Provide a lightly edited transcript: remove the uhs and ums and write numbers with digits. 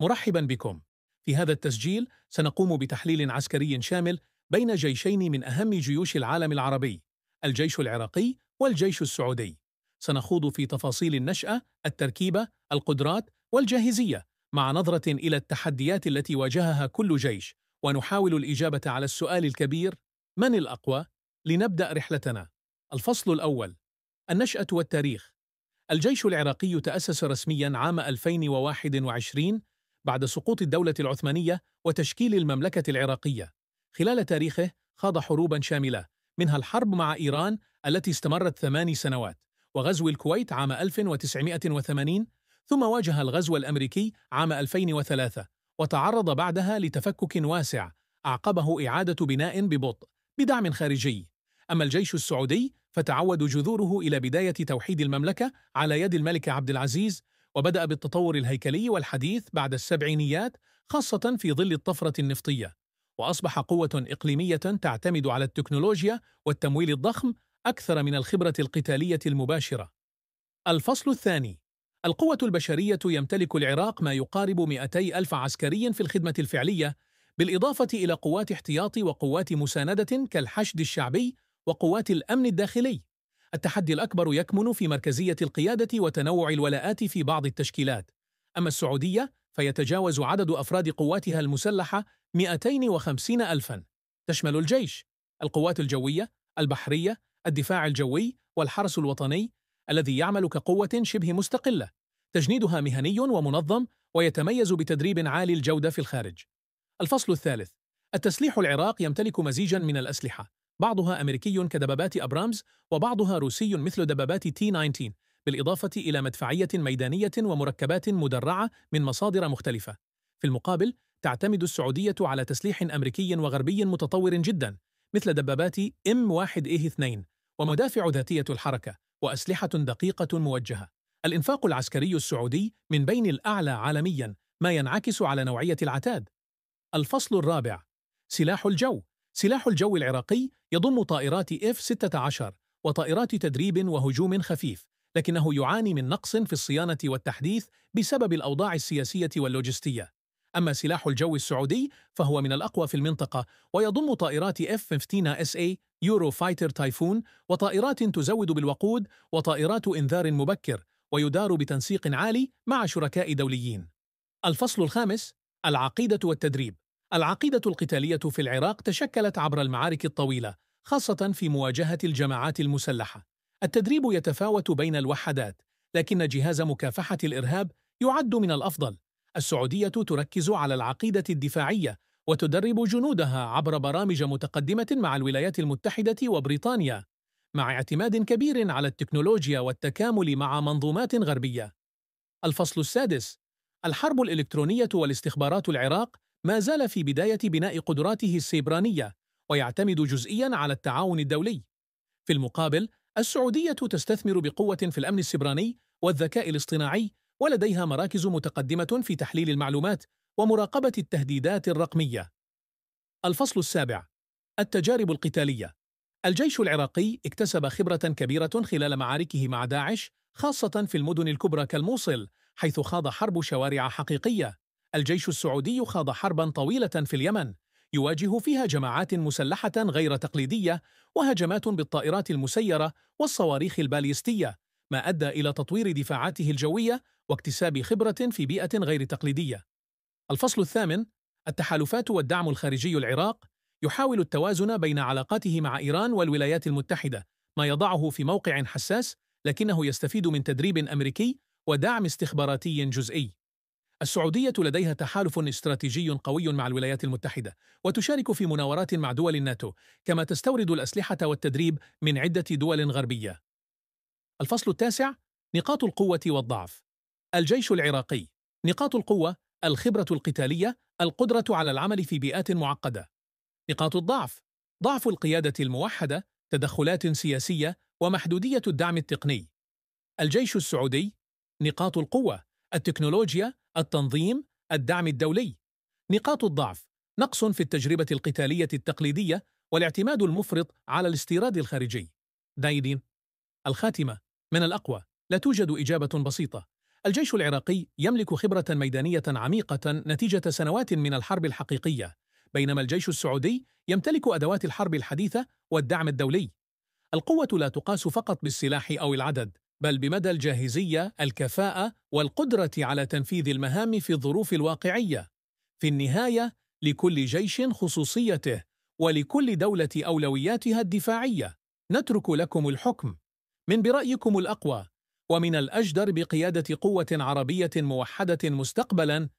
مرحبا بكم. في هذا التسجيل سنقوم بتحليل عسكري شامل بين جيشين من أهم جيوش العالم العربي، الجيش العراقي والجيش السعودي. سنخوض في تفاصيل النشأة، التركيبة، القدرات والجاهزية، مع نظرة إلى التحديات التي واجهها كل جيش، ونحاول الإجابة على السؤال الكبير: من الأقوى؟ لنبدأ رحلتنا. الفصل الأول: النشأة والتاريخ. الجيش العراقي تأسس رسمياً عام 2021 بعد سقوط الدولة العثمانية وتشكيل المملكة العراقية. خلال تاريخه خاض حروباً شاملة، منها الحرب مع إيران التي استمرت 8 سنوات، وغزو الكويت عام 1980، ثم واجه الغزو الأمريكي عام 2003، وتعرض بعدها لتفكك واسع أعقبه إعادة بناء ببطء بدعم خارجي. أما الجيش السعودي فتعود جذوره إلى بداية توحيد المملكة على يد الملك عبد العزيز، وبدأ بالتطور الهيكلي والحديث بعد السبعينيات، خاصة في ظل الطفرة النفطية، وأصبح قوة إقليمية تعتمد على التكنولوجيا والتمويل الضخم أكثر من الخبرة القتالية المباشرة. الفصل الثاني: القوة البشرية. يمتلك العراق ما يقارب 200 ألف عسكري في الخدمة الفعلية، بالإضافة إلى قوات احتياط وقوات مساندة كالحشد الشعبي وقوات الأمن الداخلي. التحدي الأكبر يكمن في مركزية القيادة وتنوع الولاءات في بعض التشكيلات. أما السعودية فيتجاوز عدد أفراد قواتها المسلحة 250 ألفاً، تشمل الجيش، القوات الجوية، البحرية، الدفاع الجوي والحرس الوطني، الذي يعمل كقوة شبه مستقلة. تجنيدها مهني ومنظم، ويتميز بتدريب عالي الجودة في الخارج. الفصل الثالث: التسليح. العراق يمتلك مزيجاً من الأسلحة، بعضها أمريكي كدبابات أبرامز، وبعضها روسي مثل دبابات T-19، بالإضافة إلى مدفعية ميدانية ومركبات مدرعة من مصادر مختلفة. في المقابل، تعتمد السعودية على تسليح أمريكي وغربي متطور جداً، مثل دبابات M1A2 ومدافع ذاتية الحركة وأسلحة دقيقة موجهة. الإنفاق العسكري السعودي من بين الأعلى عالمياً، ما ينعكس على نوعية العتاد. الفصل الرابع: سلاح الجو. سلاح الجو العراقي يضم طائرات F-16 وطائرات تدريب وهجوم خفيف، لكنه يعاني من نقص في الصيانة والتحديث بسبب الأوضاع السياسية واللوجستية. أما سلاح الجو السعودي فهو من الأقوى في المنطقة، ويضم طائرات F-15SA يورو فايتر تايفون، وطائرات تزود بالوقود، وطائرات إنذار مبكر، ويدار بتنسيق عالي مع شركاء دوليين. الفصل الخامس: العقيدة والتدريب. العقيدة القتالية في العراق تشكلت عبر المعارك الطويلة، خاصة في مواجهة الجماعات المسلحة. التدريب يتفاوت بين الوحدات، لكن جهاز مكافحة الإرهاب يعد من الأفضل. السعودية تركز على العقيدة الدفاعية، وتدرب جنودها عبر برامج متقدمة مع الولايات المتحدة وبريطانيا، مع اعتماد كبير على التكنولوجيا والتكامل مع منظومات غربية. الفصل السادس: الحرب الإلكترونية والاستخبارات. العراق ما زال في بداية بناء قدراته السيبرانية، ويعتمد جزئياً على التعاون الدولي. في المقابل، السعودية تستثمر بقوة في الأمن السيبراني والذكاء الاصطناعي، ولديها مراكز متقدمة في تحليل المعلومات ومراقبة التهديدات الرقمية. الفصل السابع: التجارب القتالية. الجيش العراقي اكتسب خبرة كبيرة خلال معاركه مع داعش، خاصة في المدن الكبرى كالموصل، حيث خاض حرب شوارع حقيقية. الجيش السعودي خاض حربا طويلة في اليمن، يواجه فيها جماعات مسلحة غير تقليدية، وهجمات بالطائرات المسيرة والصواريخ الباليستية، ما أدى إلى تطوير دفاعاته الجوية واكتساب خبرة في بيئة غير تقليدية. الفصل الثامن: التحالفات والدعم الخارجي. العراق يحاول التوازن بين علاقاته مع إيران والولايات المتحدة، ما يضعه في موقع حساس، لكنه يستفيد من تدريب أمريكي ودعم استخباراتي جزئي. السعودية لديها تحالف استراتيجي قوي مع الولايات المتحدة، وتشارك في مناورات مع دول الناتو، كما تستورد الأسلحة والتدريب من عدة دول غربية. الفصل التاسع: نقاط القوة والضعف. الجيش العراقي: نقاط القوة: الخبرة القتالية، القدرة على العمل في بيئات معقدة. نقاط الضعف: ضعف القيادة الموحدة، تدخلات سياسية، ومحدودية الدعم التقني. الجيش السعودي: نقاط القوة: التكنولوجيا، التنظيم، الدعم الدولي. نقاط الضعف: نقص في التجربة القتالية التقليدية، والاعتماد المفرط على الاستيراد الخارجي. دايدين: الخاتمة: من الأقوى لا توجد إجابة بسيطة. الجيش العراقي يملك خبرة ميدانية عميقة نتيجة سنوات من الحرب الحقيقية، بينما الجيش السعودي يمتلك أدوات الحرب الحديثة والدعم الدولي. القوة لا تقاس فقط بالسلاح أو العدد، بل بمدى الجاهزية، الكفاءة والقدرة على تنفيذ المهام في الظروف الواقعية. في النهاية، لكل جيش خصوصيته، ولكل دولة أولوياتها الدفاعية. نترك لكم الحكم. من برأيكم الأقوى؟ ومن الأجدر بقيادة قوة عربية موحدة مستقبلاً